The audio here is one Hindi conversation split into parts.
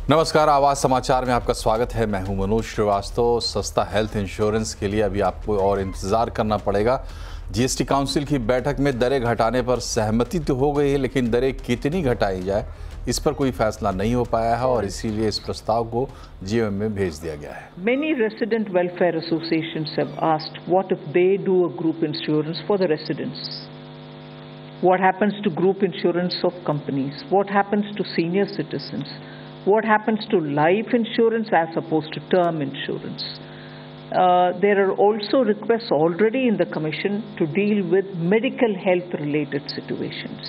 नमस्कार, आवाज समाचार में आपका स्वागत है। मैं हूं मनोज श्रीवास्तव। सस्ता हेल्थ इंश्योरेंस के लिए अभी आपको और इंतजार करना पड़ेगा। जीएसटी काउंसिल की बैठक में दरें घटाने पर सहमति तो हो गई है, लेकिन दरें कितनी घटाई जाए इस पर कोई फैसला नहीं हो पाया है और इसीलिए इस प्रस्ताव को जीओएम में भेज दिया गया है। Many resident welfare associations have asked what if they do a group insurance for the residents? What happens to group insurance of companies? What happens to senior citizens? What happens to life insurance as opposed to term insurance? There are also requests already in the Commission to deal with medical health related situations,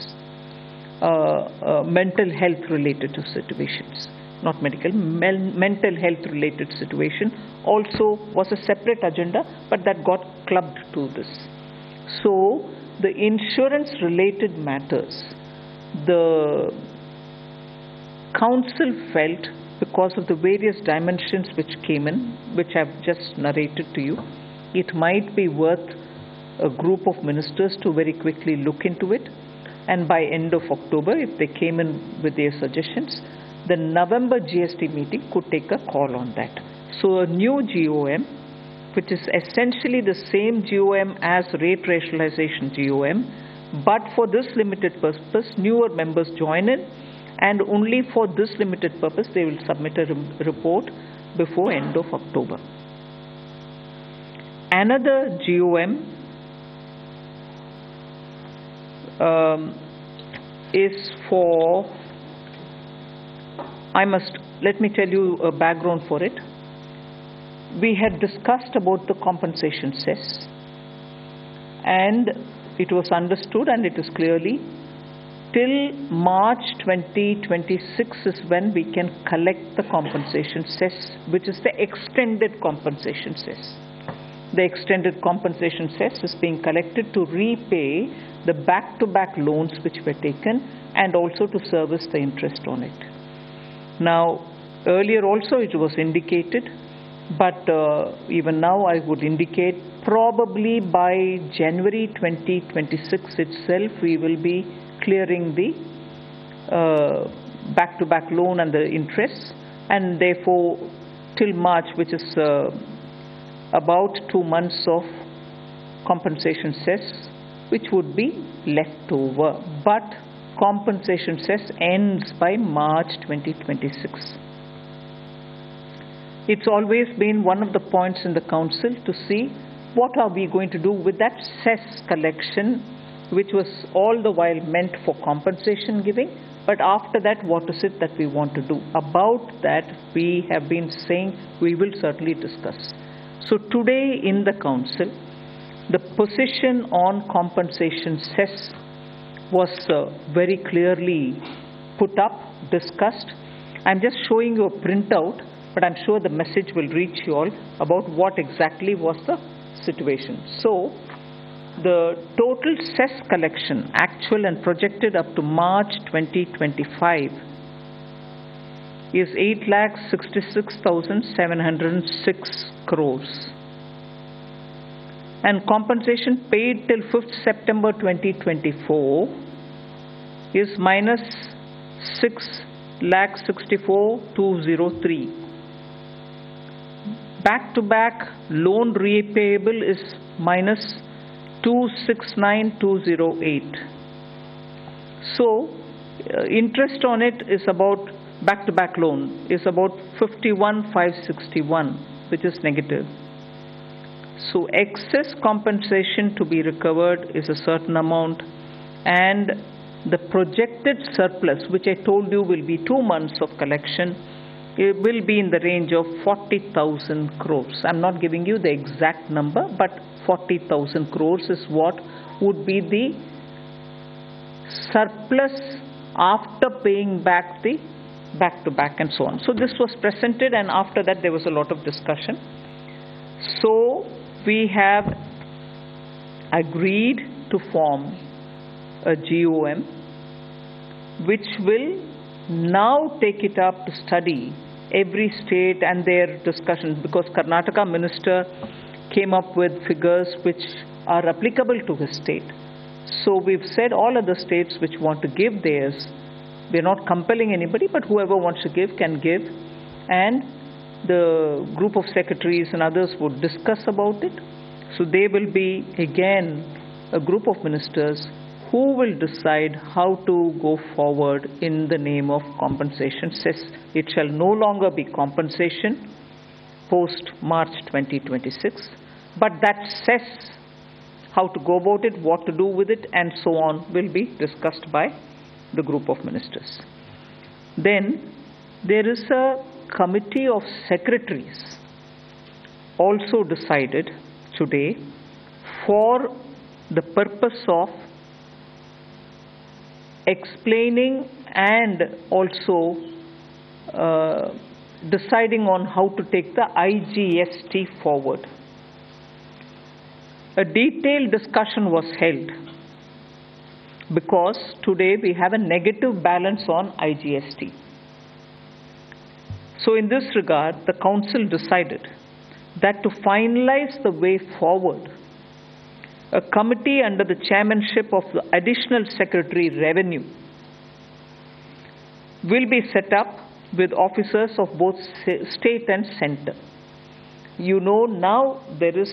mental health related situations, not medical, mental health related situation also was a separate agenda, but that got clubbed to this. So the insurance related matters, the Council felt, because of the various dimensions which came in, which I've just narrated to you, it might be worth a group of ministers to very quickly look into it, and by end of October, if they came in with their suggestions, the November GST meeting could take a call on that. So a new GOM, which is essentially the same GOM as rate rationalization GOM, but for this limited purpose, newer members join in, and only for this limited purpose they will submit a report before end of October. Another GOM is for, let me tell you a background for it. We had discussed about the compensation cess, and it was understood, and it is clearly till March 2026 is when we can collect the compensation cess, which is the extended compensation cess. The extended compensation cess is being collected to repay the back-to-back loans which were taken and also to service the interest on it. Now, earlier also it was indicated, but even now I would indicate probably by January 2026 itself we will be clearing the back-to-back loan and the interest, and therefore till March, which is about 2 months of compensation cess which would be left over, but compensation cess ends by March 2026. It's always been one of the points in the council to see what are we going to do with that cess collection, which was all the while meant for compensation giving, but after that what is it that we want to do? About that we have been saying we will certainly discuss. So today in the council, the position on compensation cess was very clearly put up, discussed. I'm just showing you a printout, but I'm sure the message will reach you all about what exactly was the situation. So the total cess collection, actual and projected up to March 2025, is 8,66,706 crores. And compensation paid till 5th September 2024 is minus 6,64,203. Back-to-back loan repayable is minus 269,208. So interest on it is about, back-to-back loan is about 51,561, which is negative. So excess compensation to be recovered is a certain amount, and the projected surplus, which I told you will be 2 months of collection, it will be in the range of 40,000 crores. I'm not giving you the exact number, but 40,000 crores is what would be the surplus after paying back the back-to-back and so on. So this was presented, and after that there was a lot of discussion. So we have agreed to form a GOM which will now take it up to study every state and their discussions, because Karnataka minister came up with figures which are applicable to his state. So we've said all other states which want to give theirs We're not compelling anybody, but whoever wants to give can give. And the group of secretaries and others would discuss about it. So they will be, again, a group of ministers who will decide how to go forward in the name of compensation. Says it shall no longer be compensation post March 2026, but that says how to go about it, what to do with it, and so on will be discussed by the group of ministers. Then there is a committee of secretaries also decided today for the purpose of explaining and also deciding on how to take the IGST forward. A detailed discussion was held because today we have a negative balance on IGST. So in this regard, the Council decided that to finalize the way forward, a committee under the chairmanship of the Additional Secretary Revenue will be set up with officers of both state and center. You know, now there is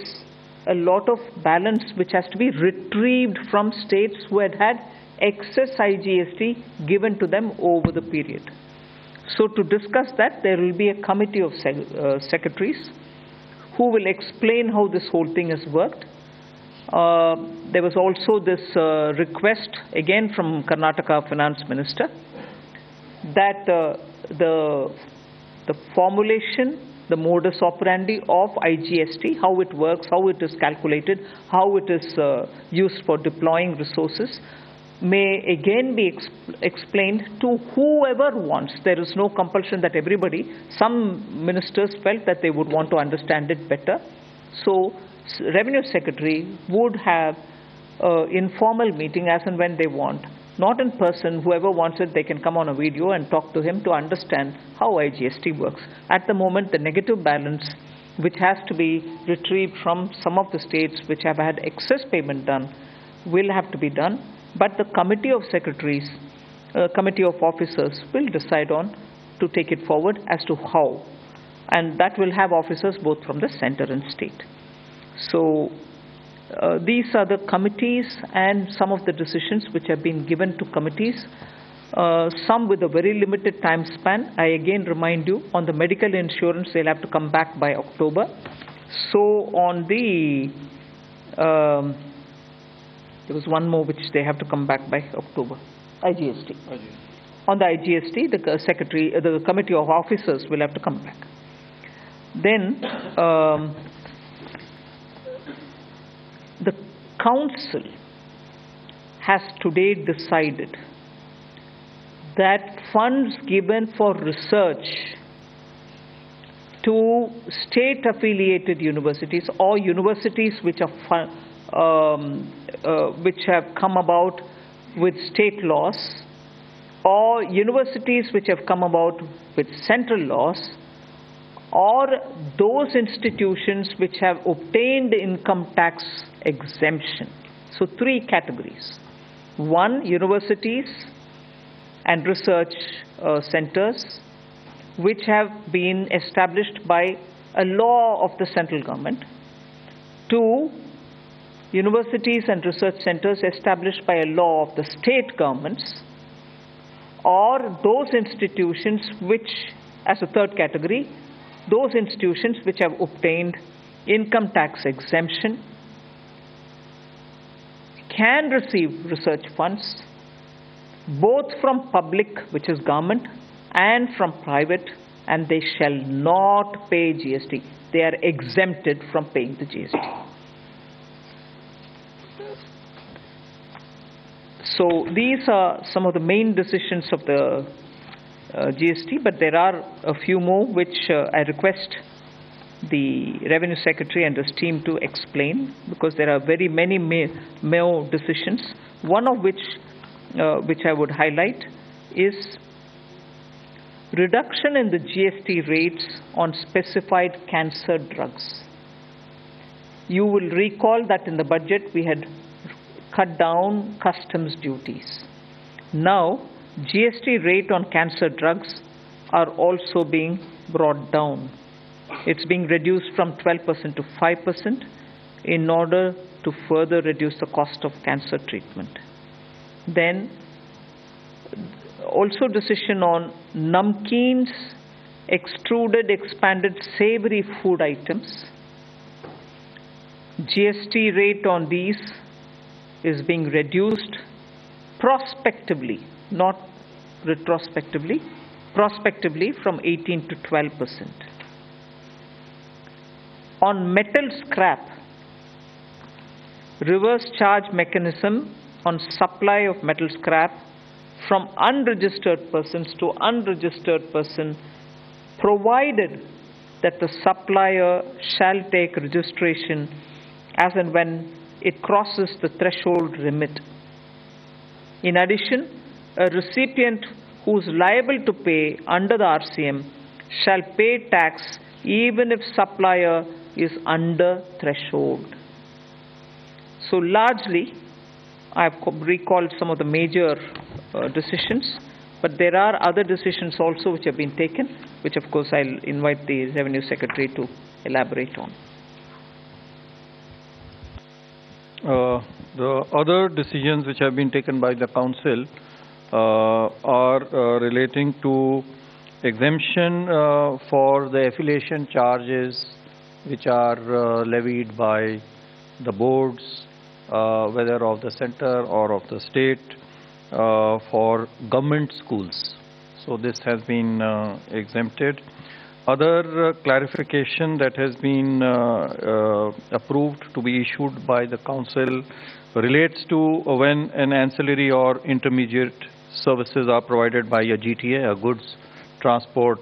a lot of balance which has to be retrieved from states who had excess IGST given to them over the period. So to discuss that, there will be a committee of secretaries who will explain how this whole thing has worked. There was also this request again from Karnataka Finance Minister that the formulation, the modus operandi of IGST, how it works, how it is calculated, how it is used for deploying resources, may again be explained to whoever wants. There is no compulsion that everybody. Some ministers felt that they would want to understand it better. So Revenue Secretary would have informal meeting as and when they want. Not in person, whoever wants it, they can come on a video and talk to him to understand how IGST works. At the moment, the negative balance, which has to be retrieved from some of the states which have had excess payment done, will have to be done. But the committee of secretaries, committee of officers will decide on to take it forward as to how. And that will have officers both from the center and state. So these are the committees and some of the decisions which have been given to committees, some with a very limited time span. I again remind you, on the medical insurance, they'll have to come back by October. So on the, there was one more which they have to come back by October, IGST. On the IGST, the secretary, the committee of officers will have to come back. Then the Council has today decided that funds given for research to state-affiliated universities or universities which are which have come about with state laws, or universities which have come about with central laws, or those institutions which have obtained income tax exemption. So three categories. One, universities and research centers which have been established by a law of the central government. Two, universities and research centers established by a law of the state governments, or those institutions which, as a third category, those institutions which have obtained income tax exemption can receive research funds both from public, which is government, and from private, and they shall not pay GST. They are exempted from paying the GST. So these are some of the main decisions of the GST, but there are a few more which I request the Revenue Secretary and his team to explain, because there are very many more decisions. One of which I would highlight is reduction in the GST rates on specified cancer drugs. You will recall that in the budget we had cut down customs duties. Now, GST rate on cancer drugs are also being brought down. It's being reduced from 12% to 5% in order to further reduce the cost of cancer treatment. Then also decision on namkeens, extruded, expanded savory food items. GST rate on these is being reduced prospectively, not retrospectively, prospectively from 18 to 12%. On metal scrap, reverse charge mechanism on supply of metal scrap from unregistered persons to unregistered person, provided that the supplier shall take registration as and when it crosses the threshold limit. In addition, a recipient who is liable to pay under the RCM shall pay tax even if supplier is under threshold. So largely, I've recalled some of the major decisions, but there are other decisions also which have been taken, which of course I'll invite the Revenue Secretary to elaborate on. The other decisions which have been taken by the Council are relating to exemption for the affiliation charges which are levied by the boards, whether of the center or of the state, for government schools. So this has been exempted. Other clarification that has been approved to be issued by the Council relates to when an ancillary or intermediate services are provided by a GTA, a goods transport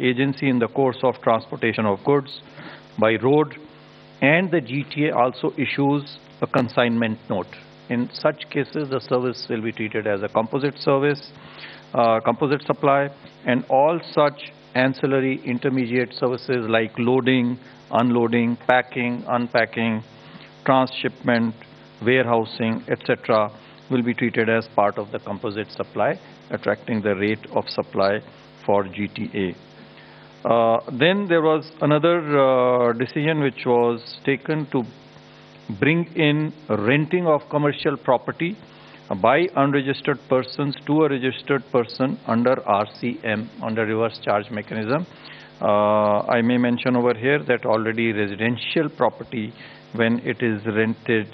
agency in the course of transportation of goods by road, and the GTA also issues a consignment note. In such cases, the service will be treated as a composite service, composite supply, and all such ancillary intermediate services like loading, unloading, packing, unpacking, transshipment, warehousing, etc. will be treated as part of the composite supply, attracting the rate of supply for GTA. Then there was another decision which was taken to bring in renting of commercial property by unregistered persons to a registered person under RCM, under reverse charge mechanism. I may mention over here that already residential property, when it is rented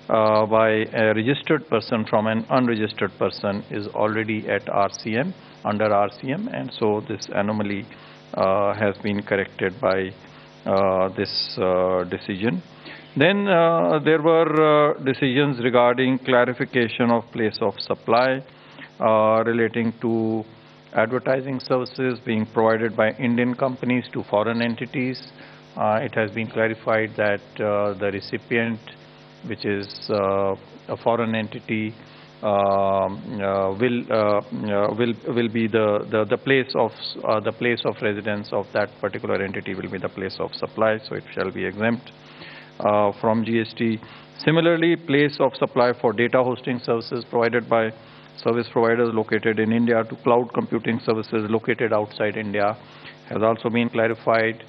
by a registered person from an unregistered person, is already at RCM, under RCM, and so this anomaly has been corrected by this decision. Then there were decisions regarding clarification of place of supply relating to advertising services being provided by Indian companies to foreign entities. It has been clarified that the recipient, which is a foreign entity, will be the place of residence of that particular entity will be the place of supply, so it shall be exempt from GST. Similarly, place of supply for data hosting services provided by service providers located in India to cloud computing services located outside India has also been clarified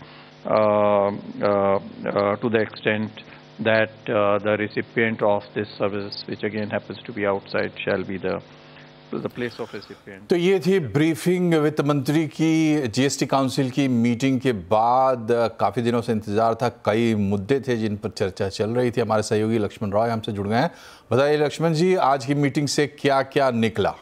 to the extent that the recipient of this service, which again happens to be outside, shall be the place of recipient. तो ये थी ब्रीफिंग वित्त मंत्री की जीएसटी काउंसिल की मीटिंग के बाद। काफ़ी दिनों से इंतजार था, कई मुद्दे थे जिन पर चर्चा चल रही थी। हमारे सहयोगी लक्ष्मण रॉय हमसे जुड़ गए हैं। बताइए लक्ष्मण जी, आज की मीटिंग से क्या क्या निकला?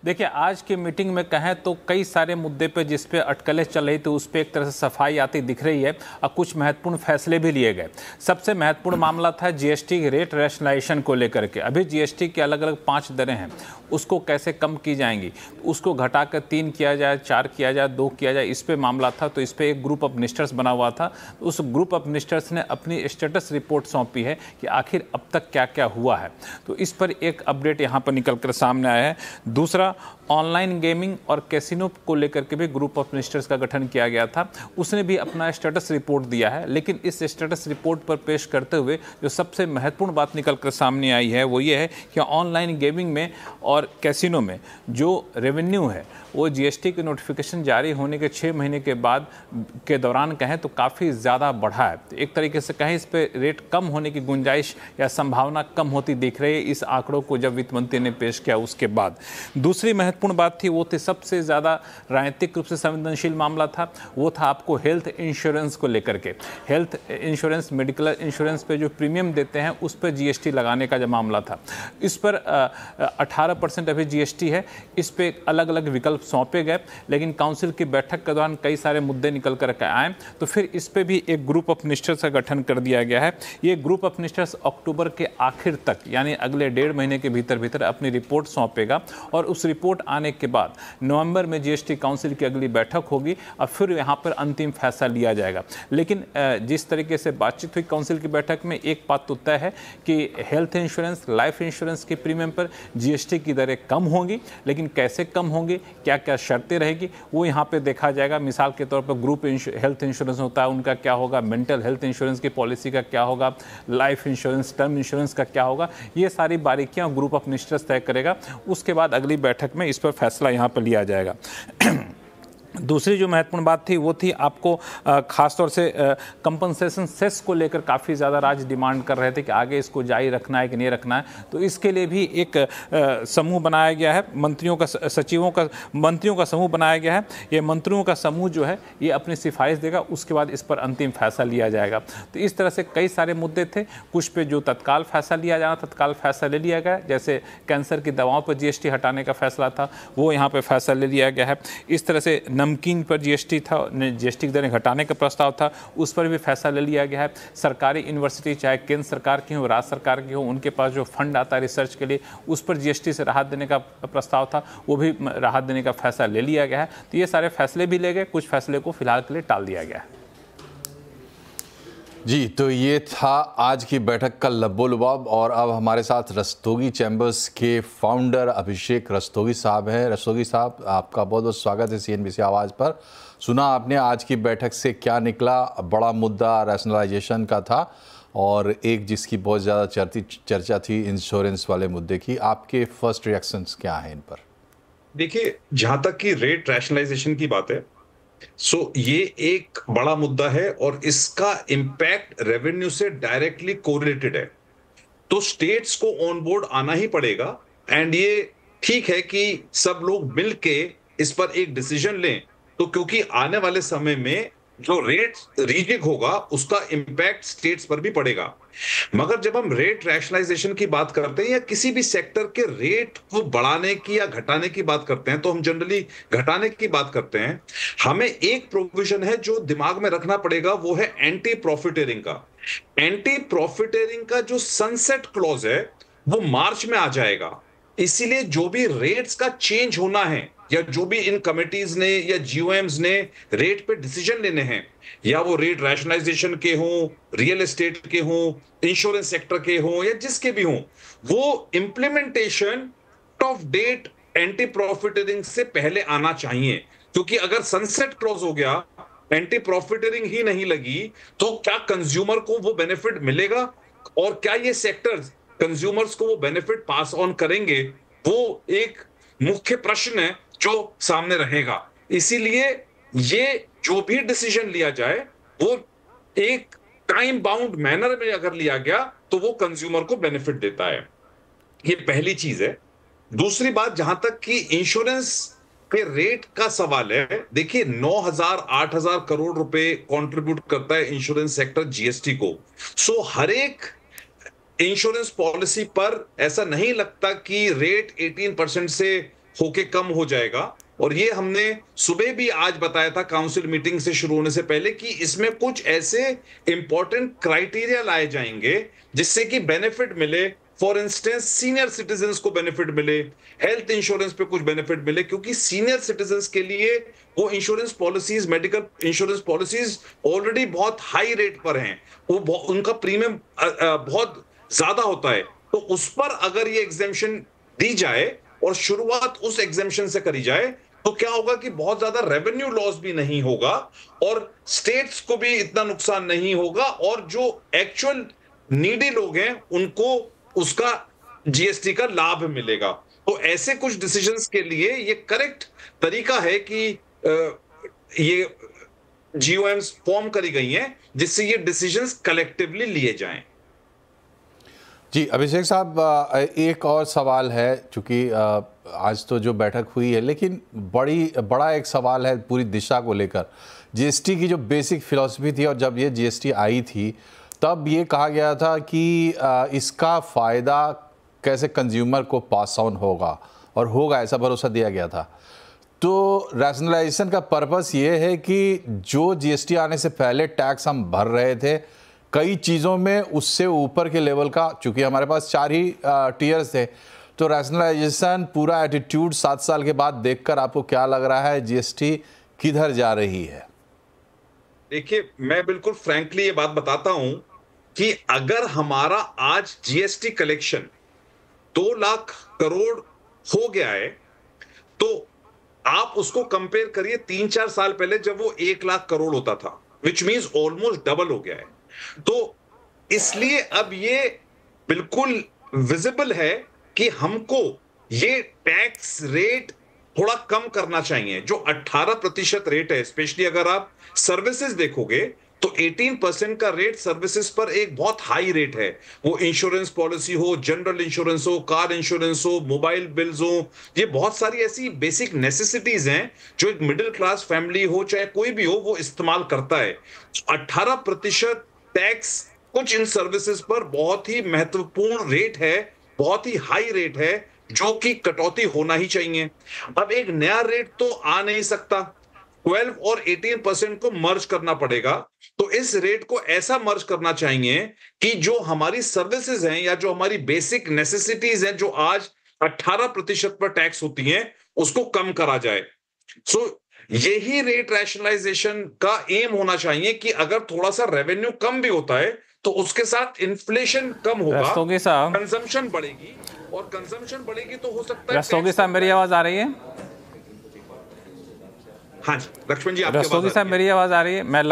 देखिए, आज की मीटिंग में कहें तो कई सारे मुद्दे पे जिस पे अटकलें चल रही थी उस पे एक तरह से सफाई आती दिख रही है और कुछ महत्वपूर्ण फैसले भी लिए गए। सबसे महत्वपूर्ण मामला था जीएसटी रेट रैशनलाइजेशन को लेकर के। अभी जीएसटी की अलग अलग 5 दरें हैं, उसको कैसे कम की जाएंगी, उसको घटाकर 3 किया जाए, 4 किया जाए, 2 किया जाए, इस पे मामला था। तो इस पे एक ग्रुप ऑफ मिनिस्टर्स बना हुआ था। उस ग्रुप ऑफ मिनिस्टर्स ने अपनी स्टेटस रिपोर्ट सौंपी है कि आखिर अब तक क्या क्या हुआ है। तो इस पर एक अपडेट यहाँ पर निकल कर सामने आया है। दूसरा, ऑनलाइन गेमिंग और कैसीनो को लेकर के भी ग्रुप ऑफ मिनिस्टर्स का गठन किया गया था। उसने भी अपना स्टेटस रिपोर्ट दिया है, लेकिन इस स्टेटस रिपोर्ट पर पेश करते हुए जो सबसे महत्वपूर्ण बात निकल कर सामने आई है वो ये है कि ऑनलाइन गेमिंग में और कैसीनो में जो रेवेन्यू है वो जीएसटी के नोटिफिकेशन जारी होने के 6 महीने के बाद के दौरान कहें तो काफ़ी ज़्यादा बढ़ा है। तो एक तरीके से कहें इस पे रेट कम होने की गुंजाइश या संभावना कम होती दिख रही है इस आंकड़ों को जब वित्त मंत्री ने पेश किया उसके बाद। दूसरी महत्वपूर्ण बात थी वो थी सबसे ज़्यादा राजनीतिक रूप से संवेदनशील मामला था, वो था आपको हेल्थ इंश्योरेंस को लेकर के। हेल्थ इंश्योरेंस, मेडिकल इंश्योरेंस पे जो प्रीमियम देते हैं उस पर जीएसटी लगाने का जो मामला था, इस पर 18% अभी जीएसटी है। इस पे अलग अलग विकल्प सौंपे गए, लेकिन काउंसिल की बैठक के दौरान कई सारे मुद्दे निकल कर आए, तो फिर इस पे भी एक ग्रुप ऑफ मिनिस्टर्स का गठन कर दिया गया है। ये ग्रुप ऑफ मिनिस्टर्स अक्टूबर के आखिर तक यानी अगले 1.5 महीने के भीतर अपनी रिपोर्ट सौंपेगा और उस रिपोर्ट आने के बाद नवंबर में जीएसटी काउंसिल की अगली बैठक होगी और फिर यहाँ पर अंतिम फैसला लिया जाएगा। लेकिन जिस तरीके से बातचीत हुई काउंसिल की बैठक में, एक बात तो तय है कि हेल्थ इंश्योरेंस, लाइफ इंश्योरेंस के प्रीमियम पर जीएसटी की दरें कम होंगी, लेकिन कैसे कम होंगी, क्या क्या शर्तें रहेगी, वो यहाँ पे देखा जाएगा। मिसाल के तौर पर ग्रुप हेल्थ इंश्योरेंस होता है, उनका क्या होगा, मेंटल हेल्थ इंश्योरेंस की पॉलिसी का क्या होगा, लाइफ इंश्योरेंस, टर्म इंश्योरेंस का क्या होगा, ये सारी बारीकियां ग्रुप ऑफ मिनिस्टर्स तय करेगा। उसके बाद अगली बैठक में इस पर फैसला यहाँ पर लिया जाएगा। दूसरी जो महत्वपूर्ण बात थी वो थी आपको खासतौर से कंपनसेशन सेस को लेकर काफ़ी ज़्यादा राज्य डिमांड कर रहे थे कि आगे इसको जारी रखना है कि नहीं रखना है, तो इसके लिए भी एक समूह बनाया गया है, मंत्रियों का समूह बनाया गया है। ये मंत्रियों का समूह जो है ये अपनी सिफारिश देगा, उसके बाद इस पर अंतिम फैसला लिया जाएगा। तो इस तरह से कई सारे मुद्दे थे, कुछ पे जो तत्काल फैसला लिया जाना तत्काल फैसला ले लिया गया, जैसे कैंसर की दवाओं पर जीएसटी हटाने का फैसला था वो यहाँ पर फैसला ले लिया गया है। इस तरह से नमकीन पर जीएसटी था, जीएसटी की दरें घटाने का प्रस्ताव था, उस पर भी फैसला ले लिया गया है। सरकारी यूनिवर्सिटी चाहे केंद्र सरकार की हो, राज्य सरकार की हो, उनके पास जो फंड आता है रिसर्च के लिए, उस पर जीएसटी से राहत देने का प्रस्ताव था, वो भी राहत देने का फैसला ले लिया गया है। तो ये सारे फैसले भी ले गए, कुछ फैसले को फिलहाल के लिए टाल दिया गया है। जी, तो ये था आज की बैठक का लब्बो-लुबाब। और अब हमारे साथ रस्तोगी चैम्बर्स के फाउंडर अभिषेक रस्तोगी साहब हैं। रस्तोगी साहब, आपका बहुत बहुत स्वागत है सीएनबीसी आवाज़ पर। सुना आपने आज की बैठक से क्या निकला? बड़ा मुद्दा रैशनलाइजेशन का था और एक जिसकी बहुत ज़्यादा चर्चा थी इंश्योरेंस वाले मुद्दे की। आपके फर्स्ट रिएक्शंस क्या हैं इन पर? देखिए, जहां तक कि रेट रैशनलाइजेशन की बात है, ये एक बड़ा मुद्दा है और इसका इंपैक्ट रेवेन्यू से डायरेक्टली कोरिलेटेड है। तो स्टेट्स को ऑन बोर्ड आना ही पड़ेगा। एंड ये ठीक है कि सब लोग मिलके इस पर एक डिसीजन लें, तो क्योंकि आने वाले समय में जो रेट रीजिग होगा उसका इंपैक्ट स्टेट्स पर भी पड़ेगा। मगर जब हम रेट रैशनलाइजेशन की बात करते हैं या किसी भी सेक्टर के रेट को बढ़ाने की या घटाने की बात करते हैं, तो हम जनरली घटाने की बात करते हैं। हमें एक प्रोविजन है जो दिमाग में रखना पड़ेगा, वो है एंटी प्रॉफिटेरिंग का। एंटी प्रॉफिटेरिंग का जो सनसेट क्लॉज है वो मार्च में आ जाएगा। इसीलिए जो भी रेट्स का चेंज होना है या जो भी इन कमिटीज ने या जीओएम्स ने रेट पे डिसीजन लेने हैं, या वो रेट रैशनलाइजेशन के हों, रियल एस्टेट के हों, इंश्योरेंस सेक्टर के हों या जिसके भी हों, वो इंप्लीमेंटेशन ऑफ डेट एंटी प्रॉफिटेरिंग से पहले आना चाहिए। क्योंकि अगर सनसेट क्लॉज हो गया, एंटी प्रॉफिटेरिंग ही नहीं लगी, तो क्या कंज्यूमर को वो बेनिफिट मिलेगा और क्या ये सेक्टर्स कंज्यूमर्स को वो बेनिफिट पास ऑन करेंगे, वो एक मुख्य प्रश्न है जो सामने रहेगा। इसीलिए ये जो भी डिसीजन लिया जाए वो एक टाइम बाउंड मैनर में अगर लिया गया तो वो कंज्यूमर को बेनिफिट देता है। ये पहली चीज है। दूसरी बात, जहां तक कि इंश्योरेंस के रेट का सवाल है, देखिए 9,000 8,000 करोड़ रुपए कंट्रीब्यूट करता है इंश्योरेंस सेक्टर जीएसटी को। हर एक इंश्योरेंस पॉलिसी पर ऐसा नहीं लगता कि रेट 18% से होके कम हो जाएगा। और ये हमने सुबह भी आज बताया था काउंसिल मीटिंग से शुरू होने से पहले कि इसमें कुछ ऐसे इंपॉर्टेंट क्राइटेरिया लाए जाएंगे जिससे कि बेनिफिट मिले। फॉर इंस्टेंस सीनियर सिटीजन्स को बेनिफिट मिले, हेल्थ इंश्योरेंस पे कुछ बेनिफिट मिले, क्योंकि सीनियर सिटीजन्स के लिए वो insurance policies, medical insurance policies already बहुत हाई रेट पर हैं, वो उनका प्रीमियम बहुत ज्यादा होता है। तो उस पर अगर ये एग्जेम्पशन दी जाए और शुरुआत उस एग्जेम्पशन से करी जाए, तो क्या होगा कि बहुत ज्यादा रेवेन्यू लॉस भी नहीं होगा और स्टेट्स को भी इतना नुकसान नहीं होगा, और जो एक्चुअल नीडी लोग हैं उनको उसका जीएसटी का लाभ मिलेगा। तो ऐसे कुछ डिसीजंस के लिए ये करेक्ट तरीका है कि ये जीओएम्स फॉर्म करी गई हैं जिससे ये डिसीजंस कलेक्टिवली लिए जाएं। जी अभिषेक साहब, एक और सवाल है, चूंकि आज तो जो बैठक हुई है, लेकिन बड़ा एक सवाल है पूरी दिशा को लेकर। जीएसटी की जो बेसिक फिलॉसफी थी, और जब ये जीएसटी आई थी तब ये कहा गया था कि इसका फ़ायदा कैसे कंज्यूमर को पास ऑन होगा, और होगा ऐसा भरोसा दिया गया था। तो रैशनलाइजेशन का पर्पस ये है कि जो जीएसटी आने से पहले टैक्स हम भर रहे थे कई चीज़ों में, उससे ऊपर के लेवल का, चूंकि हमारे पास 4 ही टीयर्स थे, तो रैशनलाइजेशन पूरा एटीट्यूड 7 साल के बाद देखकर आपको क्या लग रहा है, जीएसटी किधर जा रही है? देखिए, मैं बिल्कुल फ्रैंकली ये बात बताता हूं कि अगर हमारा आज जीएसटी कलेक्शन 2 लाख करोड़ हो गया है, तो आप उसको कंपेयर करिए 3-4 साल पहले जब वो 1 लाख करोड़ होता था, विच मीन्स ऑलमोस्ट डबल हो गया है। तो इसलिए अब ये बिल्कुल विजिबल है कि हमको ये टैक्स रेट थोड़ा कम करना चाहिए। जो 18% रेट है, स्पेशली अगर आप सर्विसेज देखोगे तो 18% का रेट सर्विसेज पर एक बहुत हाई रेट है। वो इंश्योरेंस पॉलिसी हो, जनरल इंश्योरेंस हो, कार इंश्योरेंस हो, मोबाइल बिल्स हो, ये बहुत सारी ऐसी बेसिक नेसेसिटीज हैं जो एक मिडिल क्लास फैमिली हो चाहे कोई भी हो वो इस्तेमाल करता है। 18% टैक्स कुछ इन सर्विसेज पर बहुत ही महत्वपूर्ण रेट है, बहुत ही हाई रेट है, जो कि कटौती होना ही चाहिए। अब एक नया रेट तो आ नहीं सकता, 12 और 18% को मर्ज करना पड़ेगा। तो इस रेट को ऐसा मर्ज करना चाहिए कि जो हमारी सर्विसेज हैं या जो हमारी बेसिक नेसेसिटीज हैं जो आज 18% पर टैक्स होती हैं, उसको कम करा जाए। सो यही रेट रैशनलाइजेशन का एम होना चाहिए कि अगर थोड़ा सा रेवेन्यू कम भी होता है तो उसके साथ इन्फ्लेशन कम होगा, कंजम्पशन बढ़ेगी, और कंजम्पशन बढ़ेगी तो हो सकता है। रस्तोगी साहब, मेरी आवाज आ रही है? हाँ जी लक्ष्मण जी, रस्तोगी साहब मेरी आवाज़ आ रही है? मैं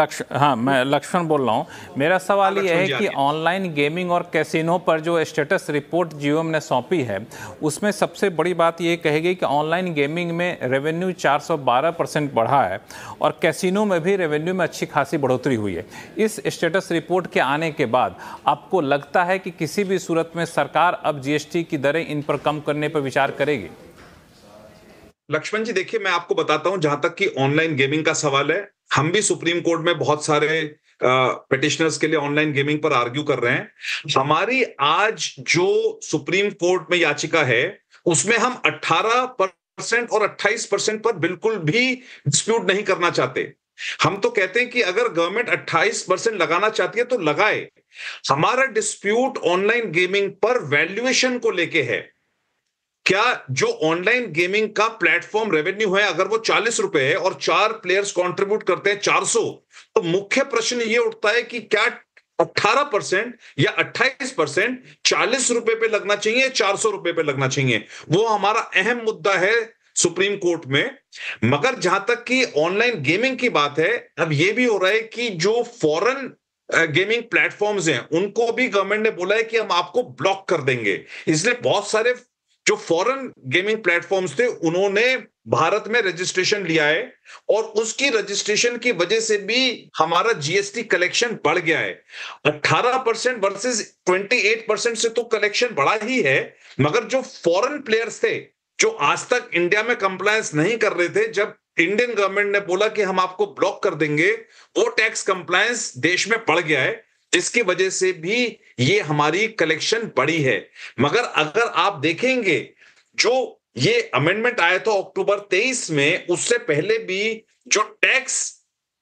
लक्ष्मण बोल रहा हूँ। मेरा सवाल ये है कि ऑनलाइन गेमिंग और कैसीनो पर जो स्टेटस रिपोर्ट जीओएम ने सौंपी है, उसमें सबसे बड़ी बात ये कहेगी कि ऑनलाइन गेमिंग में रेवेन्यू 412% बढ़ा है और कैसीनो में भी रेवेन्यू में अच्छी खासी बढ़ोतरी हुई है। इस स्टेटस रिपोर्ट के आने के बाद आपको लगता है कि किसी भी सूरत में सरकार अब जीएसटी की दरें इन पर कम करने पर विचार करेगी? लक्ष्मण जी देखिए, मैं आपको बताता हूं, जहां तक कि ऑनलाइन गेमिंग का सवाल है, हम भी सुप्रीम कोर्ट में बहुत सारे पिटिशनर्स के लिए ऑनलाइन गेमिंग पर आर्ग्यू कर रहे हैं। हमारी आज जो सुप्रीम कोर्ट में याचिका है उसमें हम 18% और 28% पर बिल्कुल भी डिस्प्यूट नहीं करना चाहते। हम तो कहते हैं कि अगर गवर्नमेंट 28% लगाना चाहती है तो लगाए। हमारा डिस्प्यूट ऑनलाइन गेमिंग पर वैल्यूएशन को लेके है। क्या जो ऑनलाइन गेमिंग का प्लेटफॉर्म रेवेन्यू है, अगर वो 40 रुपए है और 4 प्लेयर्स कंट्रीब्यूट करते हैं 400, तो मुख्य प्रश्न ये उठता है कि क्या 18% या 28% 40 रुपए पे लगना चाहिए, 400 रुपए पे लगना चाहिए? वो हमारा अहम मुद्दा है सुप्रीम कोर्ट में। मगर जहां तक कि ऑनलाइन गेमिंग की बात है, अब ये भी हो रहा है कि जो फॉरेन गेमिंग प्लेटफॉर्म्स हैं उनको भी गवर्नमेंट ने बोला है कि हम आपको ब्लॉक कर देंगे। इसलिए बहुत सारे जो फॉरेन गेमिंग प्लेटफॉर्म्स थे उन्होंने भारत में रजिस्ट्रेशन लिया है, और उसकी रजिस्ट्रेशन की वजह से भी हमारा जीएसटी कलेक्शन बढ़ गया है। 18% वर्सेस 28% से तो कलेक्शन बढ़ा ही है, मगर जो फॉरेन प्लेयर्स थे जो आज तक इंडिया में कंप्लायंस नहीं कर रहे थे, जब इंडियन गवर्नमेंट ने बोला कि हम आपको ब्लॉक कर देंगे, वो टैक्स कंप्लायंस देश में बढ़ गया है, जिसकी वजह से भी ये हमारी कलेक्शन बढ़ी है। मगर अगर आप देखेंगे जो ये अमेंडमेंट आया था अक्टूबर 23 में, उससे पहले भी जो टैक्स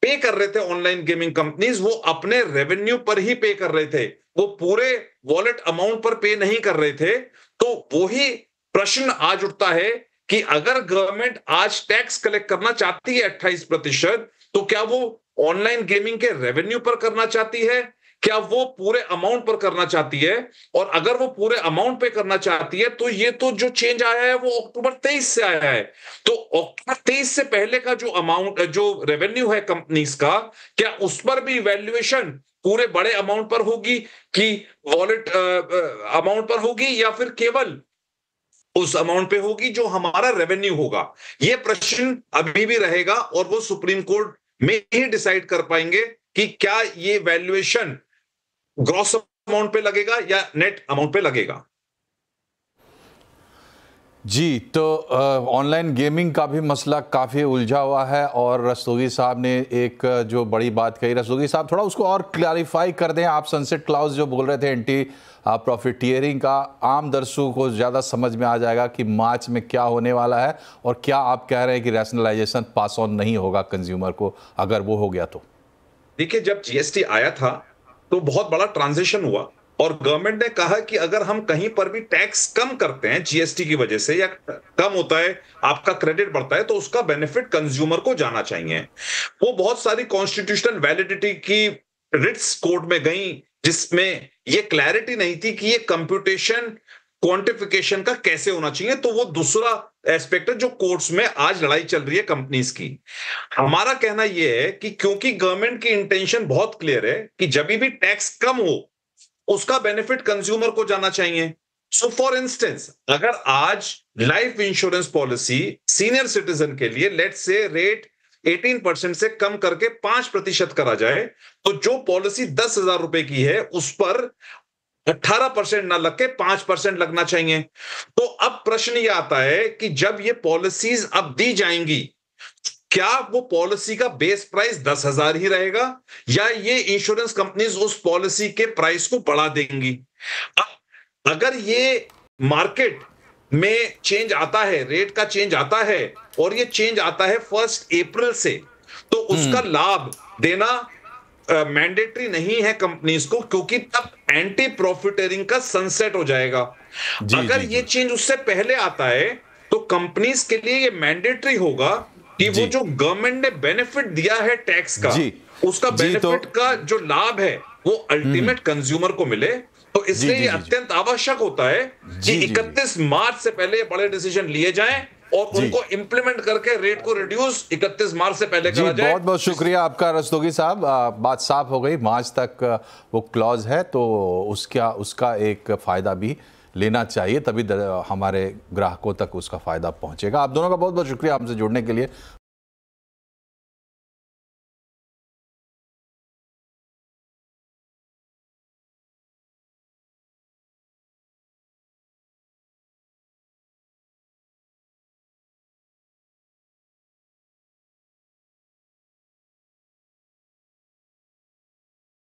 पे कर रहे थे ऑनलाइन गेमिंग कंपनीज, वो अपने रेवेन्यू पर ही पे कर रहे थे, वो पूरे वॉलेट अमाउंट पर पे नहीं कर रहे थे। तो वही प्रश्न आज उठता है कि अगर गवर्नमेंट आज टैक्स कलेक्ट करना चाहती है 28%, तो क्या वो ऑनलाइन गेमिंग के रेवेन्यू पर करना चाहती है क्या वो पूरे अमाउंट पर करना चाहती है? और अगर वो पूरे अमाउंट पे करना चाहती है तो ये तो जो चेंज आया है वो अक्टूबर 23 से आया है। तो अक्टूबर 23 से पहले का जो अमाउंट, जो रेवेन्यू है कंपनीज का, क्या उस पर भी वैल्यूएशन पूरे बड़े अमाउंट पर होगी कि वॉलेट अमाउंट पर होगी, या फिर केवल उस अमाउंट पे होगी जो हमारा रेवेन्यू होगा? ये प्रश्न अभी भी रहेगा और वो सुप्रीम कोर्ट में ही डिसाइड कर पाएंगे कि क्या ये वैल्यूएशन ग्रॉस अमाउंट पे लगेगा या नेट अमाउंट पे लगेगा। जी, तो ऑनलाइन गेमिंग का भी मसला काफ़ी उलझा हुआ है और रस्तोगी साहब ने एक जो बड़ी बात कही, रस्तोगी साहब थोड़ा उसको और क्लैरिफाई कर दें। आप सनसेट क्लाउज जो बोल रहे थे एंटी प्रॉफिटियरिंग का, आम दर्शकों को ज़्यादा समझ में आ जाएगा कि मार्च में क्या होने वाला है, और क्या आप कह रहे हैं कि रैशनलाइजेशन पास ऑन नहीं होगा कंज्यूमर को, अगर वो हो गया तो? देखिए, जब जीएसटी आया था तो बहुत बड़ा ट्रांजिशन हुआ और गवर्नमेंट ने कहा कि अगर हम कहीं पर भी टैक्स कम करते हैं जीएसटी की वजह से, या कम होता है, आपका क्रेडिट बढ़ता है, तो उसका बेनिफिट कंज्यूमर को जाना चाहिए। वो बहुत सारी कॉन्स्टिट्यूशनल वैलिडिटी की रिट्स कोर्ट में गई, जिसमें ये क्लैरिटी नहीं थी कि ये कंप्यूटेशन क्वांटिफिकेशन का कैसे होना चाहिए। तो वो दूसरा एस्पेक्ट है जो कोर्ट्स में आज लड़ाई चल रही है कंपनीज की। हमारा कहना यह है कि क्योंकि गवर्नमेंट की इंटेंशन बहुत क्लियर है कि जब भी टैक्स कम हो उसका बेनिफिट कंज्यूमर को जाना चाहिए। सो फॉर इंस्टेंस, अगर आज life insurance policy senior citizen के लिए लेट्स से रेट 18% से कम करके 5% करा जाए, तो जो पॉलिसी 10,000 रुपए की है उस पर 18% ना लग के 5% लगना चाहिए। तो अब प्रश्न यह आता है कि जब ये पॉलिसीज अब दी जाएंगी, क्या वो पॉलिसी का बेस प्राइस 10,000 ही रहेगा, या ये इंश्योरेंस कंपनीज उस पॉलिसी के प्राइस को बढ़ा देंगी? अगर ये मार्केट में चेंज आता है, रेट का चेंज आता है, और ये चेंज आता है 1 अप्रैल से, तो उसका लाभ देना मैंडेटरी नहीं है कंपनीज को, क्योंकि तब एंटी प्रॉफिटियरिंग का सनसेट हो जाएगा। अगर ये चेंज उससे पहले आता है तो कंपनीज के लिए ये मैंडेटरी होगा कि वो जो गवर्नमेंट ने बेनिफिट दिया है टैक्स का, उसका बेनिफिट का जो लाभ है वो अल्टीमेट कंज्यूमर को मिले। तो इसलिए ये अत्यंत आवश्यक होता है कि 31 मार्च से पहले बड़े डिसीजन लिए जाएं और उनको इंप्लीमेंट करके रेट को रिड्यूस 31 मार्च से पहले करा जाए। बहुत बहुत शुक्रिया आपका रस्तोगी साहब, बात साफ हो गई। मार्च तक वो क्लॉज है तो उसका एक फायदा भी लेना चाहिए, तभी हमारे ग्राहकों तक उसका फायदा पहुंचेगा। आप दोनों का बहुत बहुत शुक्रिया हमसे जुड़ने के लिए।